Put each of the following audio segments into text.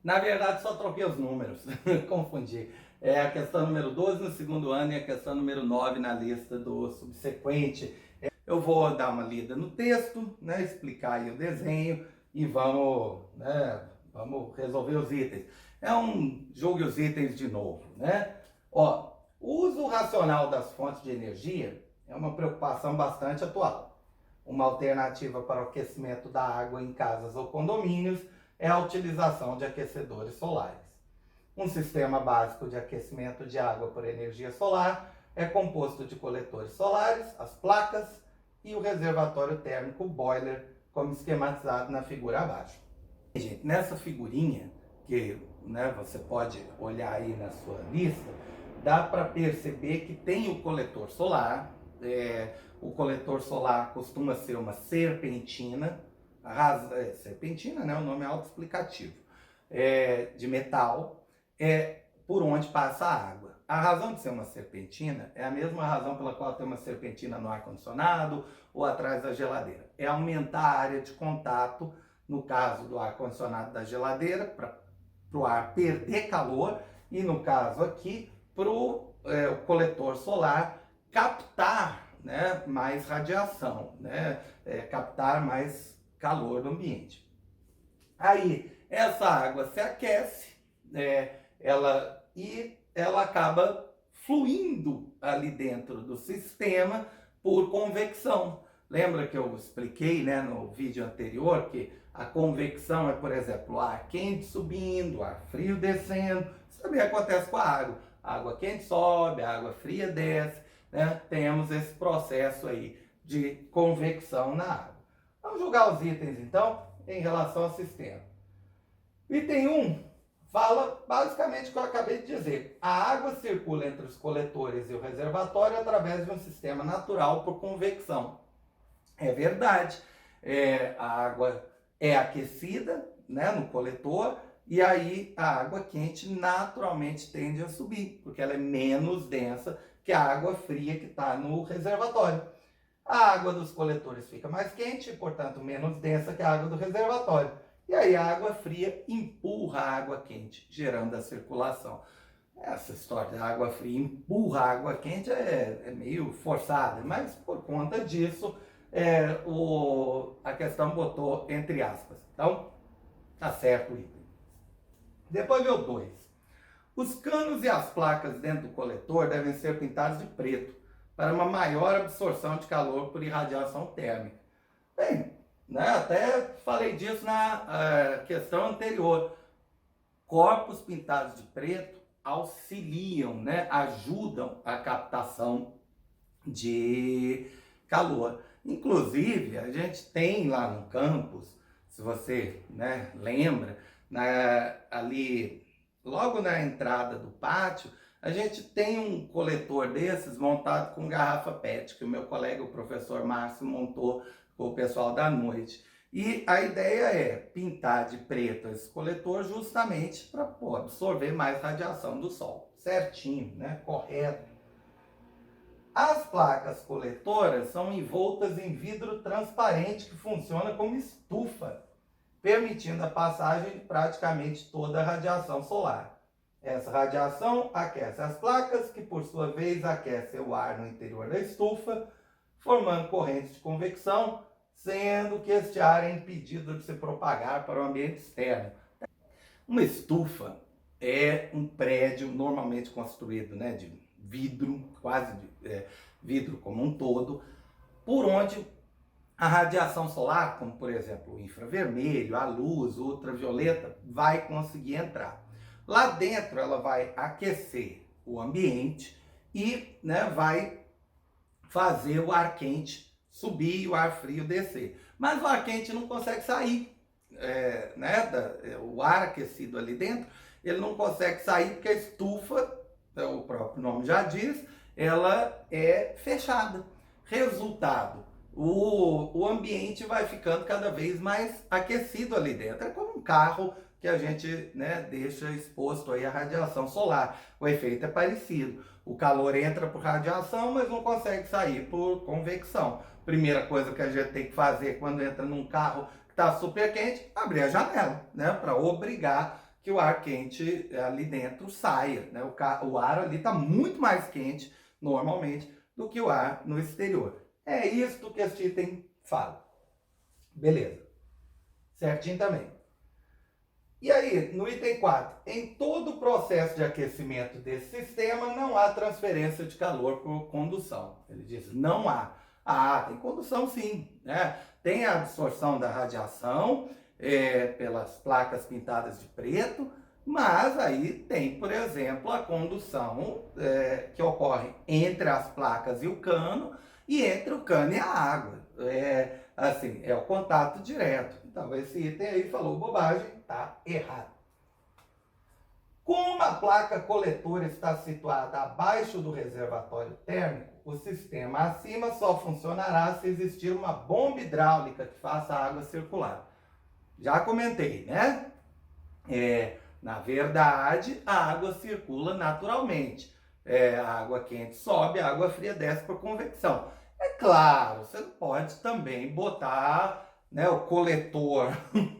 Na verdade, só troquei os números, confundi. É a questão número 12 no segundo ano e a questão número 9 na lista do subsequente. Eu vou dar uma lida no texto, né, explicar aí o desenho e vamos resolver os itens. É um jogo os itens de novo, né? Ó, o uso racional das fontes de energia é uma preocupação bastante atual. Uma alternativa para o aquecimento da água em casas ou condomínios é a utilização de aquecedores solares. Um sistema básico de aquecimento de água por energia solar é composto de coletores solares, as placas e o reservatório térmico boiler, como esquematizado na figura abaixo. Gente, nessa figurinha, que você pode olhar aí na sua lista, dá para perceber que tem o coletor solar. O coletor solar costuma ser uma serpentina, serpentina, né? O nome é autoexplicativo, de metal, por onde passa a água. A razão de ser uma serpentina é a mesma razão pela qual tem uma serpentina no ar-condicionado ou atrás da geladeira. É aumentar a área de contato, no caso do ar-condicionado da geladeira, para o ar perder calor, e no caso aqui, para o coletor solar captar, né, mais radiação, né, captar mais calor do ambiente. Aí, essa água se aquece, ela acaba fluindo ali dentro do sistema por convecção. Lembra que eu expliquei, né, no vídeo anterior que a convecção é, por exemplo, o ar quente subindo, ar frio descendo. Isso também acontece com a água. A água quente sobe, a água fria desce, né? Temos esse processo aí de convecção na água. Vamos julgar os itens, então, em relação ao sistema. Item 1 fala basicamente o que eu acabei de dizer. A água circula entre os coletores e o reservatório através de um sistema natural por convecção. É verdade. A água é aquecida, né, no coletor, e aí a água quente naturalmente tende a subir, porque ela é menos densa que a água fria que está no reservatório. A água dos coletores fica mais quente, portanto menos densa que a água do reservatório. E aí a água fria empurra a água quente, gerando a circulação. Essa história da água fria empurra a água quente é meio forçada, mas por conta disso a questão botou entre aspas. Então, tá certo o item. Depois veio o 2. Os canos e as placas dentro do coletor devem ser pintados de preto, para uma maior absorção de calor por irradiação térmica. Bem, né, até falei disso na questão anterior. Corpos pintados de preto auxiliam, né, ajudam a captação de calor. Inclusive, a gente tem lá no campus, se você, né, lembra, ali logo na entrada do pátio, a gente tem um coletor desses montado com garrafa PET, que o meu colega, o professor Márcio, montou com o pessoal da noite. E a ideia é pintar de preto esse coletor justamente para absorver mais radiação do sol. Certinho, né? Correto. As placas coletoras são envoltas em vidro transparente que funciona como estufa, permitindo a passagem de praticamente toda a radiação solar. Essa radiação aquece as placas, que por sua vez aquecem o ar no interior da estufa, formando correntes de convecção, sendo que este ar é impedido de se propagar para o ambiente externo. Uma estufa é um prédio normalmente construído, né, de vidro, quase de vidro como um todo, por onde a radiação solar, como por exemplo o infravermelho, a luz ultravioleta, vai conseguir entrar. Lá dentro ela vai aquecer o ambiente e, né, vai fazer o ar quente subir e o ar frio descer. Mas o ar quente não consegue sair, o ar aquecido ali dentro, ele não consegue sair porque a estufa, o próprio nome já diz, ela é fechada. Resultado, o ambiente vai ficando cada vez mais aquecido ali dentro. É como um carro que a gente, né, deixa exposto aí à radiação solar. O efeito é parecido. O calor entra por radiação, mas não consegue sair por convecção. Primeira coisa que a gente tem que fazer quando entra num carro que está super quente, abrir a janela, né, para obrigar que o ar quente ali dentro saia, né? O ar ali está muito mais quente, normalmente, do que o ar no exterior. É isso que este item fala. Beleza. Certinho também. E aí, no item 4, em todo o processo de aquecimento desse sistema, não há transferência de calor por condução. Ele diz, não há. Ah, tem condução sim, né? Tem a absorção da radiação pelas placas pintadas de preto, mas aí tem, por exemplo, a condução que ocorre entre as placas e o cano, e entre o cano e a água. Assim, é o contato direto. Então, esse item aí falou bobagem, tá errado. Como a placa coletora está situada abaixo do reservatório térmico, o sistema acima só funcionará se existir uma bomba hidráulica que faça a água circular. Já comentei, né? Na verdade, a água circula naturalmente. A água quente sobe, a água fria desce por convecção. É claro, você não pode também botar, né, o coletor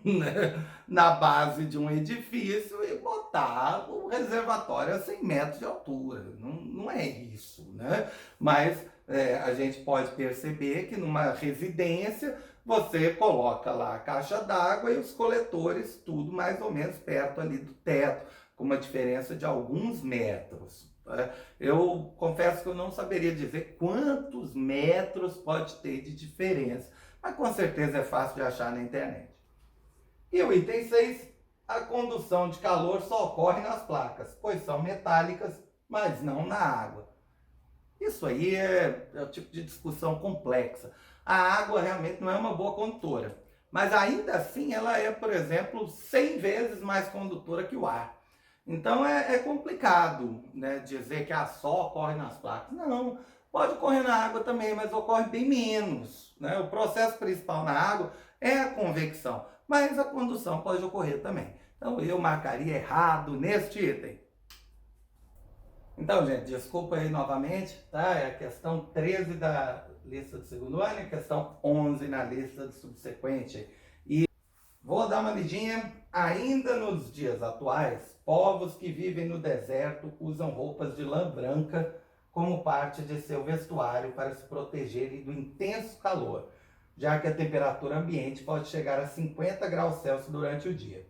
né, na base de um edifício e botar o reservatório a 100 metros de altura. Não é isso, né? Mas a gente pode perceber que numa residência você coloca lá a caixa d'água e os coletores tudo mais ou menos perto ali do teto, com uma diferença de alguns metros. Eu confesso que eu não saberia dizer quantos metros pode ter de diferença, mas com certeza é fácil de achar na internet. E o item 6, a condução de calor só ocorre nas placas, pois são metálicas, mas não na água. Isso aí é o tipo de discussão complexa. A água realmente não é uma boa condutora, mas ainda assim ela é, por exemplo, 100 vezes mais condutora que o ar. Então é complicado, né, dizer que a só ocorre nas placas. Não, pode ocorrer na água também, mas ocorre bem menos, né? O processo principal na água é a convecção, mas a condução pode ocorrer também. Então eu marcaria errado neste item. Então, gente, desculpa aí novamente, tá? É a questão 13 da lista do segundo ano e a questão 11 na lista do subsequente. E vou dar uma lidinha. Ainda nos dias atuais, povos que vivem no deserto usam roupas de lã branca como parte de seu vestuário para se protegerem do intenso calor, já que a temperatura ambiente pode chegar a 50 graus Celsius durante o dia.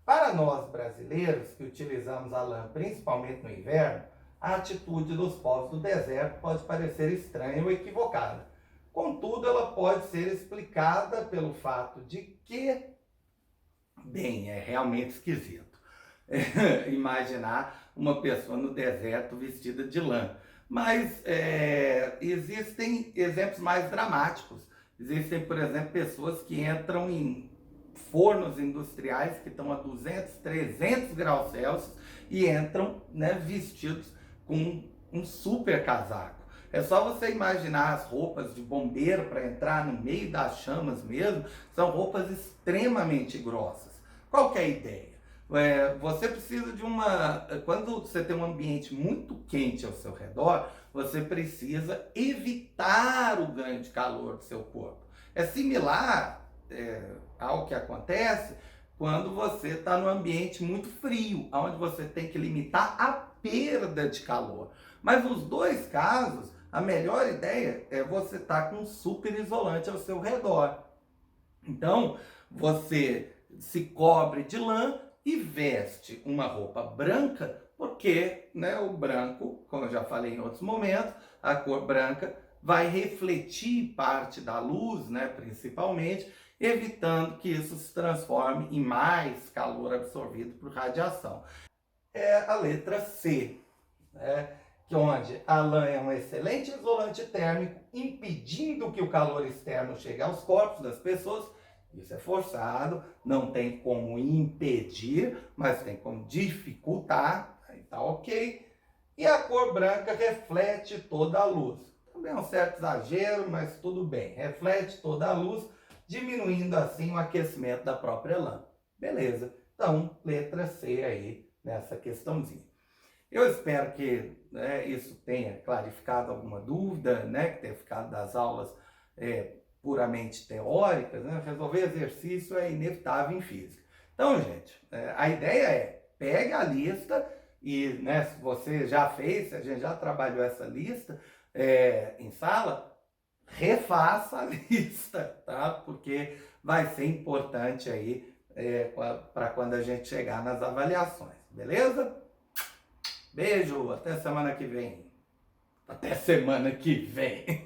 Para nós brasileiros, que utilizamos a lã principalmente no inverno, a atitude dos povos do deserto pode parecer estranha ou equivocada. Contudo, ela pode ser explicada pelo fato de que, bem, é realmente esquisito imaginar uma pessoa no deserto vestida de lã. Mas existem exemplos mais dramáticos. Existem, por exemplo, pessoas que entram em fornos industriais que estão a 200, 300 graus Celsius e entram, né, vestidos com um super casaco. É só você imaginar as roupas de bombeiro para entrar no meio das chamas mesmo, são roupas extremamente grossas. Qual que é a ideia? Você precisa de quando você tem um ambiente muito quente ao seu redor, você precisa evitar o ganho de calor do seu corpo. É similar ao que acontece quando você está num ambiente muito frio, onde você tem que limitar a perda de calor. Mas nos dois casos, a melhor ideia é você estar com um super isolante ao seu redor. Então, você se cobre de lã e veste uma roupa branca, porque, né, o branco, como eu já falei em outros momentos, a cor branca vai refletir parte da luz, né, principalmente, evitando que isso se transforme em mais calor absorvido por radiação. É a letra C, né, onde a lã é um excelente isolante térmico, impedindo que o calor externo chegue aos corpos das pessoas. Isso é forçado, não tem como impedir, mas tem como dificultar, aí tá ok. E a cor branca reflete toda a luz. Também é um certo exagero, mas tudo bem. Reflete toda a luz, diminuindo assim o aquecimento da própria lã. Beleza, então letra C aí nessa questãozinha. Eu espero que, né, isso tenha clarificado alguma dúvida, né, que tenha ficado das aulas puramente teóricas, né? Resolver exercício é inevitável em física. Então, gente, A ideia é, pegue a lista e, né, se você já fez, se a gente já trabalhou essa lista em sala, refaça a lista, tá? Porque vai ser importante aí para quando a gente chegar nas avaliações, beleza? Beijo, até semana que vem. Até semana que vem.